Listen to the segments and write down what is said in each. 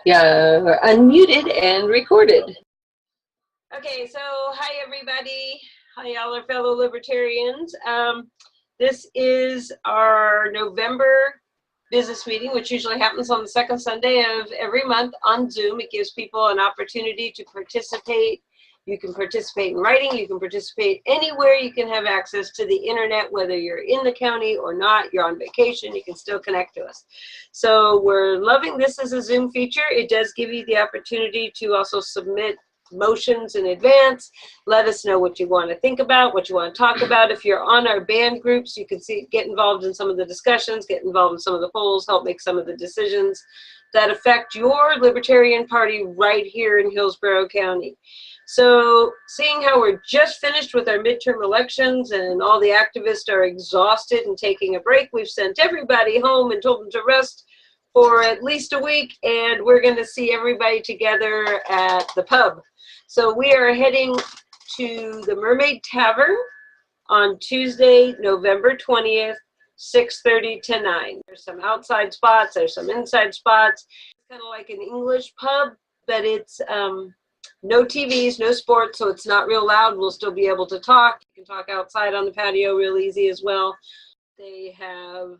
Yeah, we're unmuted and recorded. Okay, so hi everybody. Hi, y'all are fellow libertarians. This is our November business meeting, which usually happens on the second Sunday of every month on Zoom. It gives people an opportunity to participate. You can participate in writing. You can participate anywhere you can have access to the internet, whether you're in the county or not, you're on vacation, you can still connect to us. So we're loving this as a Zoom feature. It does give you the opportunity to also submit motions in advance. Let us know what you want to think about, what you want to talk about. If you're on our band groups, you can get involved in some of the discussions, get involved in some of the polls, help make some of the decisions that affect your Libertarian Party right here in Hillsborough County. So seeing how we're just finished with our midterm elections and all the activists are exhausted and taking a break, we've sent everybody home and told them to rest for at least a week, and we're going to see everybody together at the pub. So we are heading to the Mermaid Tavern on Tuesday, November 20th, 6:30 to 9. There's some outside spots, there's some inside spots. It's kind of like an English pub, but it's no TVs, no sports, so it's not real loud. We'll still be able to talk. You can talk outside on the patio real easy as well. They have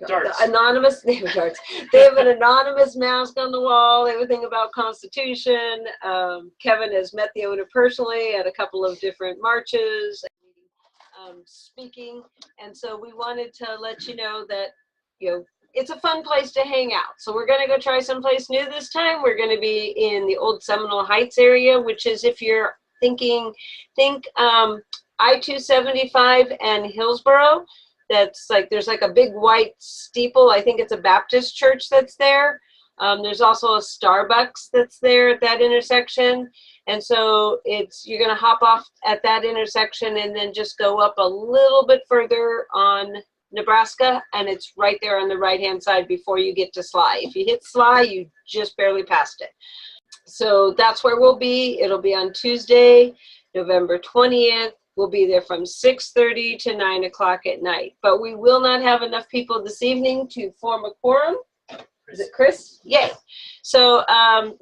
darts. Anonymous, they have darts. They have an anonymous mask on the wall, everything about Constitution. Kevin has met the owner personally at a couple of different marches, speaking. And so we wanted to let you know that, it's a fun place to hang out. So we're going to go try someplace new this time. We're going to be in the old Seminole Heights area, which is, if you're think I-275 and Hillsborough. That's like, there's like a big white steeple. I think it's a Baptist church that's there. There's also a Starbucks that's there at that intersection. And so you're going to hop off at that intersection and then just go up a little bit further on Nebraska, and it's right there on the right-hand side before you get to Sly. If you hit Sly, you just barely passed it. So that's where we'll be. It'll be on Tuesday, November 20th. We'll be there from 6:30 to 9 o'clock at night. But we will not have enough people this evening to form a quorum. Is it Chris? Yay. So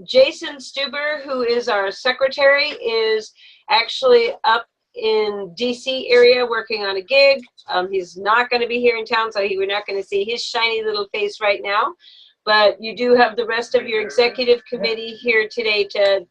Jason Stuber, who is our secretary, is actually up in DC area working on a gig. He's not going to be here in town, so we're not going to see his shiny little face right now. But you do have the rest of your executive committee here today to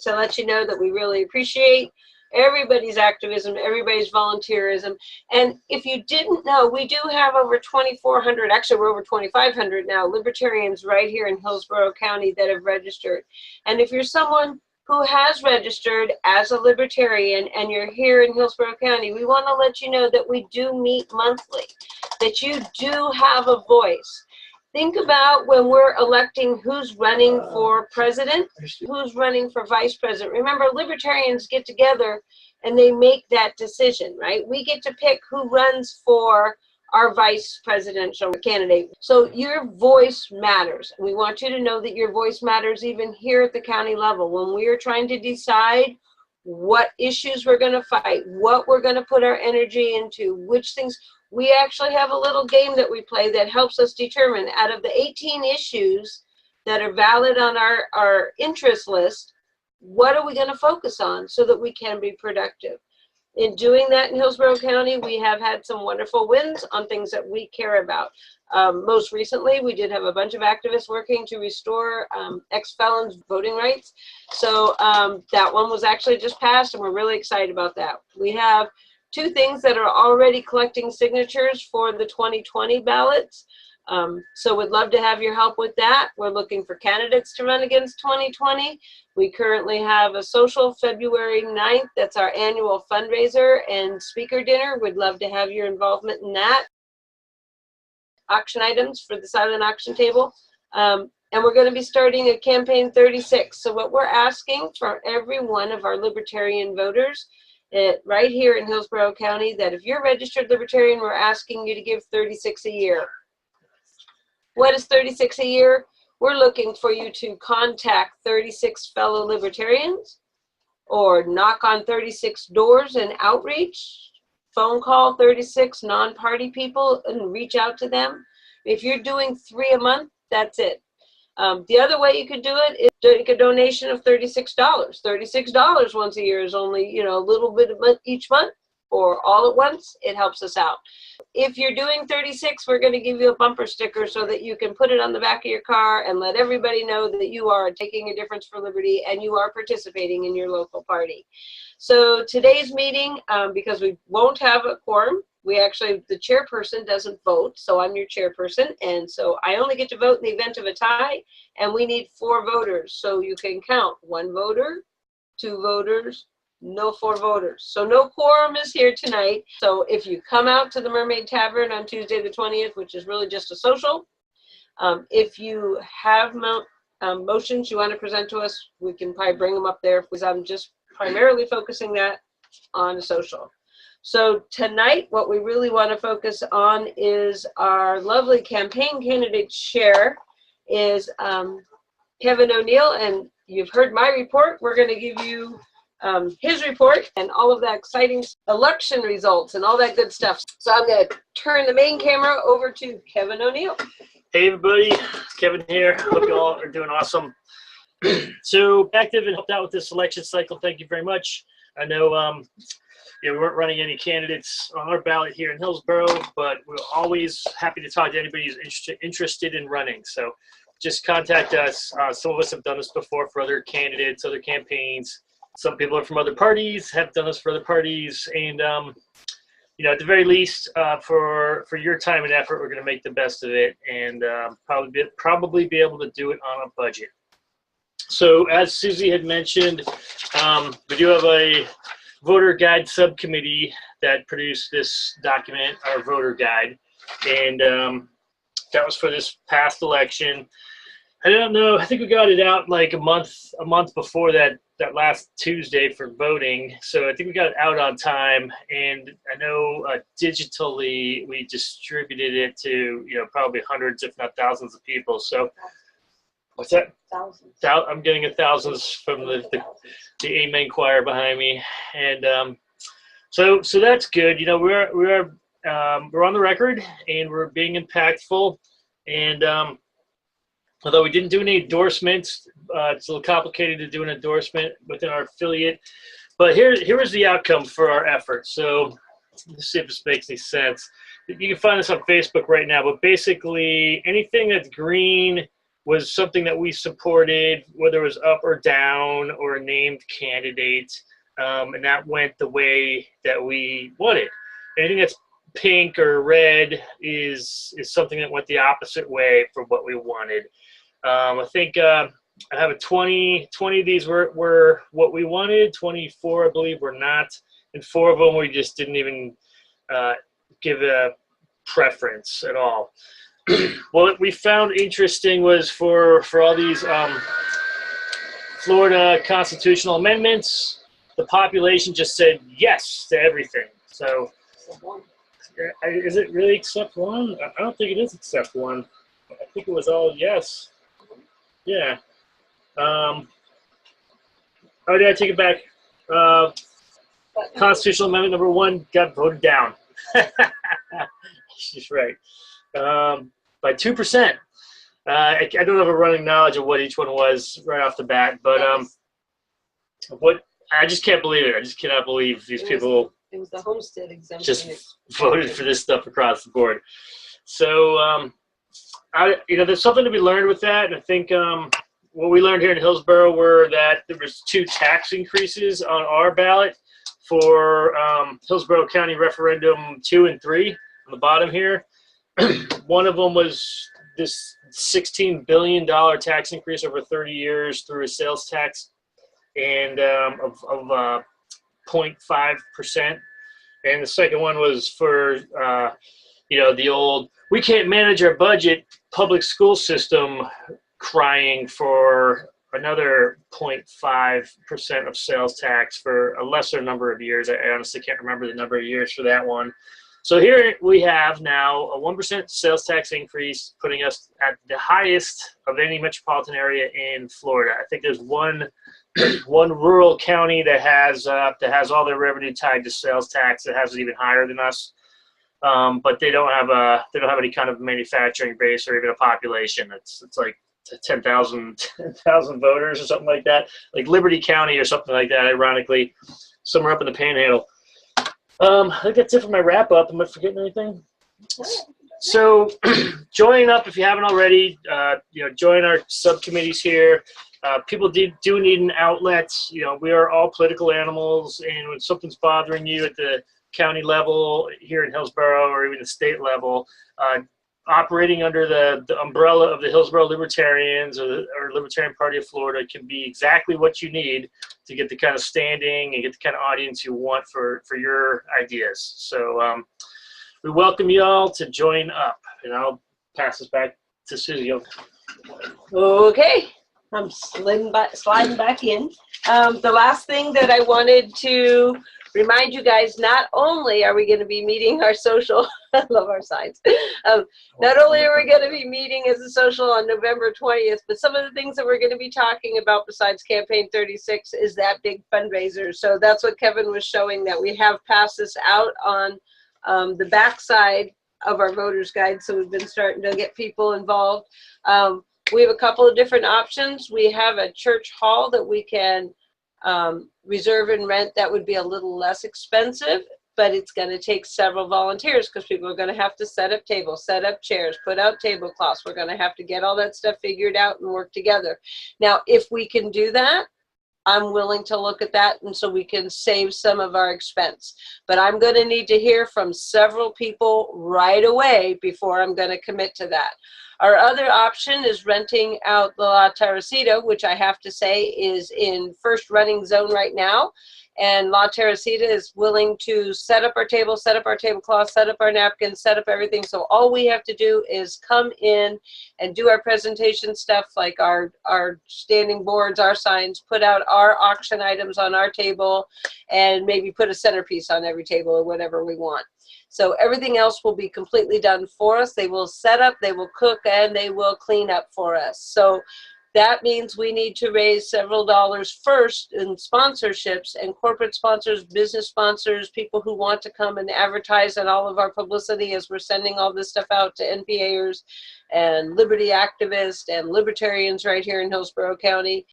let you know that we really appreciate everybody's activism, everybody's volunteerism. And if you didn't know, we do have over 2,400, actually we're over 2,500 now, libertarians right here in Hillsborough County that have registered. And if you're someone who has registered as a libertarian and you're here in Hillsborough County, we want to let you know that we do meet monthly, that you do have a voice. Think about when we're electing who's running for president, who's running for vice president. Remember, libertarians get together and they make that decision, right? We get to pick who runs for our vice presidential candidate. So your voice matters. We want you to know that your voice matters even here at the county level. When we are trying to decide what issues we're going to fight, what we're going to put our energy into, which things, we actually have a little game that we play that helps us determine, out of the 18 issues that are valid on our interest list, what are we going to focus on so that we can be productive. In doing that in Hillsborough County, we have had some wonderful wins on things that we care about. Most recently, we did have a bunch of activists working to restore ex-felons' voting rights. So that one was actually just passed, and we're really excited about that. We have 2 things that are already collecting signatures for the 2020 ballots. So we'd love to have your help with that. We're looking for candidates to run against 2020. We currently have a social February 9th. That's our annual fundraiser and speaker dinner. We'd love to have your involvement in that. Auction items for the silent auction table. And we're going to be starting a campaign 36. So what we're asking for every one of our libertarian voters right here in Hillsborough County, that if you're registered libertarian, we're asking you to give 36 a year. What is 36 a year? We're looking for you to contact 36 fellow libertarians, or knock on 36 doors and outreach, phone call 36 non-party people and reach out to them. If you're doing 3 a month, that's it. The other way you could do it is make a donation of $36. $36 once a year is only, you know, a little bit each month, or all at once. It helps us out. If you're doing 36, we're going to give you a bumper sticker so that you can put it on the back of your car and let everybody know that you are taking a difference for liberty and you are participating in your local party. So today's meeting, because we won't have a quorum, we actually, the chairperson doesn't vote, so I'm your chairperson, and so I only get to vote in the event of a tie, and we need 4 voters. So you can count 1 voter, 2 voters, no 4 voters. So no quorum is here tonight. So if you come out to the Mermaid Tavern on Tuesday the 20th, which is really just a social, if you have motions you want to present to us, we can probably bring them up there, because I'm just primarily focusing that on a social. So tonight, what we really want to focus on is our lovely campaign candidate chair is Kevin O'Neill, and you've heard my report. We're going to give you his report and all of that exciting election results and all that good stuff. So I'm going to turn the main camera over to Kevin O'Neill. Hey everybody, Kevin here. Hope you all are doing awesome. So active and helped out with this election cycle. Thank you very much. I know we weren't running any candidates on our ballot here in Hillsborough, but we're always happy to talk to anybody who's interested in running. So just contact us. Some of us have done this before for other candidates, other campaigns. Some people are from other parties, have done this for other parties. And, you know, at the very least, for your time and effort, we're going to make the best of it and probably be able to do it on a budget. So as Susie had mentioned, we do have a voter guide subcommittee that produced this document, our voter guide, and that was for this past election. I don't know, I think we got it out like a month before that last Tuesday for voting, so I think we got it out on time. And I know digitally we distributed it to, you know, probably hundreds if not thousands of people. So what's that? Thousands. I'm getting thousands from the Amen choir behind me, and so that's good. You know, we're on the record and we're being impactful. And although we didn't do any endorsements, it's a little complicated to do an endorsement within our affiliate. But here was the outcome for our efforts. So let's see if this makes any sense. You can find this on Facebook right now. But basically, anything that's green was something that we supported, whether it was up or down or a named candidate, and that went the way that we wanted. Anything that's pink or red is something that went the opposite way from what we wanted. I think I have 20 of these were what we wanted, 24 I believe were not, and 4 of them we just didn't even give a preference at all. What we found interesting was for all these Florida constitutional amendments, the population just said yes to everything. So is it really except one? I don't think it is except one. I think it was all yes. Yeah. Oh, did I take it back? Constitutional amendment number 1 got voted down. She's right. By 2%. I don't have a running knowledge of what each one was right off the bat, but what I just can't believe it. I just cannot believe these people. It was the homestead exemption. Just voted for this stuff across the board. So, you know, there's something to be learned with that, and I think what we learned here in Hillsborough were that there was 2 tax increases on our ballot for Hillsborough County Referendum 2 and 3 on the bottom here. One of them was this $16 billion tax increase over 30 years through a sales tax and of 0.5%. And the second one was for, you know, the old, we can't manage our budget public school system crying for another 0.5% of sales tax for a lesser number of years. I honestly can't remember the number of years for that one. So here we have now a 1% sales tax increase, putting us at the highest of any metropolitan area in Florida. I think there's one rural county that has all their revenue tied to sales tax that has it even higher than us, but they don't have any kind of manufacturing base or even a population. It's like 10,000 voters or something like that, like Liberty County or something like that, ironically, somewhere up in the Panhandle. I think that's it for my wrap up. Am I forgetting anything? So join up if you haven't already. Join our subcommittees here. People do need an outlet. We are all political animals, and when something's bothering you at the county level here in Hillsborough or even the state level, operating under the umbrella of the Hillsborough Libertarians or Libertarian Party of Florida can be exactly what you need to get the kind of standing and get the kind of audience you want for your ideas. So we welcome you all to join up, and I'll pass this back to Susie. Okay, I'm sliding back in. The last thing that I wanted to remind you guys, not only are we going to be meeting our social, I love our signs, not only are we going to be meeting as a social on November 20th, but some of the things that we're going to be talking about besides Campaign 36 is that big fundraiser. So that's what Kevin was showing, that we have passed this out on the backside of our voters guide. So we've been starting to get people involved. We have a couple of different options. We have a church hall that we can reserve and rent. That would be a little less expensive, but it's going to take several volunteers because people are going to have to set up tables, set up chairs, put out tablecloths. We're going to have to get all that stuff figured out and work together. Now, if we can do that, I'm willing to look at that, and so we can save some of our expense. But I'm going to need to hear from several people right away before I'm going to commit to that. Our other option is renting out the La Teresita, which I have to say is in first running zone right now. And La Teresita is willing to set up our table, set up our tablecloth, set up our napkins, set up everything. So all we have to do is come in and do our presentation stuff, like our standing boards, our signs, put out our auction items on our table, and maybe put a centerpiece on every table or whatever we want. So everything else will be completely done for us. They will set up, they will cook, and they will clean up for us. So that means we need to raise several dollars first in sponsorships and corporate sponsors, business sponsors, people who want to come and advertise on all of our publicity as we're sending all this stuff out to NPAers and liberty activists and libertarians right here in Hillsborough County.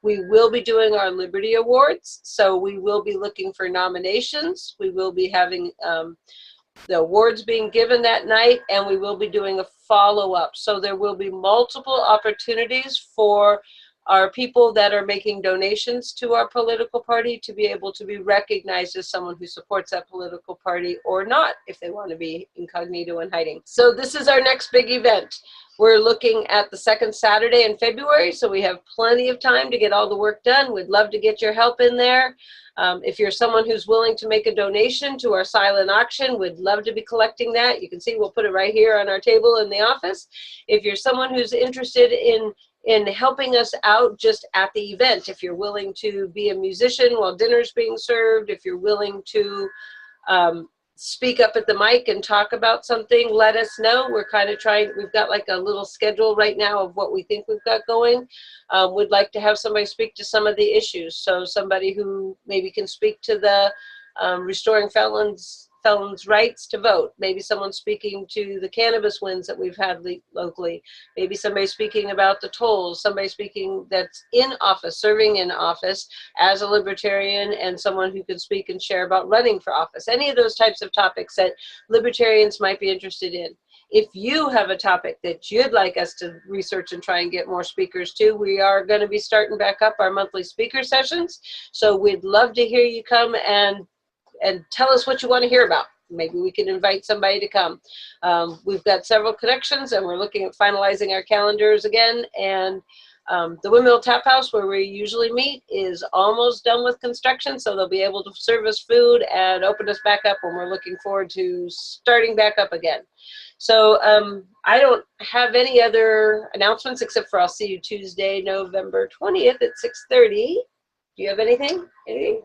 We will be doing our Liberty Awards, so we will be looking for nominations. We will be having the awards being given that night, and we will be doing a follow-up. So there will be multiple opportunities for our people that are making donations to our political party to be able to be recognized as someone who supports that political party, or not, if they want to be incognito and hiding. So this is our next big event. We're looking at the second Saturday in February, so we have plenty of time to get all the work done. We'd love to get your help in there. If you're someone who's willing to make a donation to our silent auction, we'd love to be collecting that. You can see we'll put it right here on our table in the office. If you're someone who's interested in helping us out just at the event, if you're willing to be a musician while dinner's being served, if you're willing to speak up at the mic and talk about something, let us know. We're kind of trying, we've got like a little schedule right now of what we think we've got going. We'd like to have somebody speak to some of the issues. So somebody who maybe can speak to the restoring felons' rights to vote. Maybe someone speaking to the cannabis wins that we've had locally. Maybe somebody speaking about the tolls, somebody speaking that's in office, serving in office as a libertarian, and someone who can speak and share about running for office. Any of those types of topics that libertarians might be interested in. If you have a topic that you'd like us to research and try and get more speakers to, we are going to be starting back up our monthly speaker sessions. So we'd love to hear you come and tell us what you want to hear about. Maybe we can invite somebody to come. We've got several connections, and we're looking at finalizing our calendars again. And the Windmill Tap House, where we usually meet, is almost done with construction, so they'll be able to serve us food and open us back up when we're looking forward to starting back up again. So I don't have any other announcements except for I'll see you Tuesday, November 20th at 6:30. Do you have anything? Anything?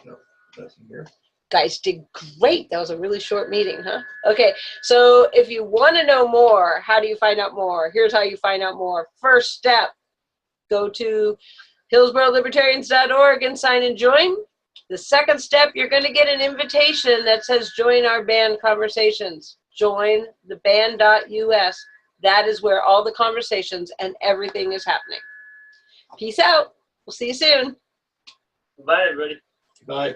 No, nothing here. guys did great. That was a really short meeting, huh? Okay, so if you want to know more, how do you find out more? Here's how you find out more. First step, go to hillsboroughlibertarians.org and sign and join. The second step, you're going to get an invitation that says join our band conversations. Join the band.us. That is where all the conversations and everything is happening. Peace out. We'll see you soon. Bye, everybody. Bye.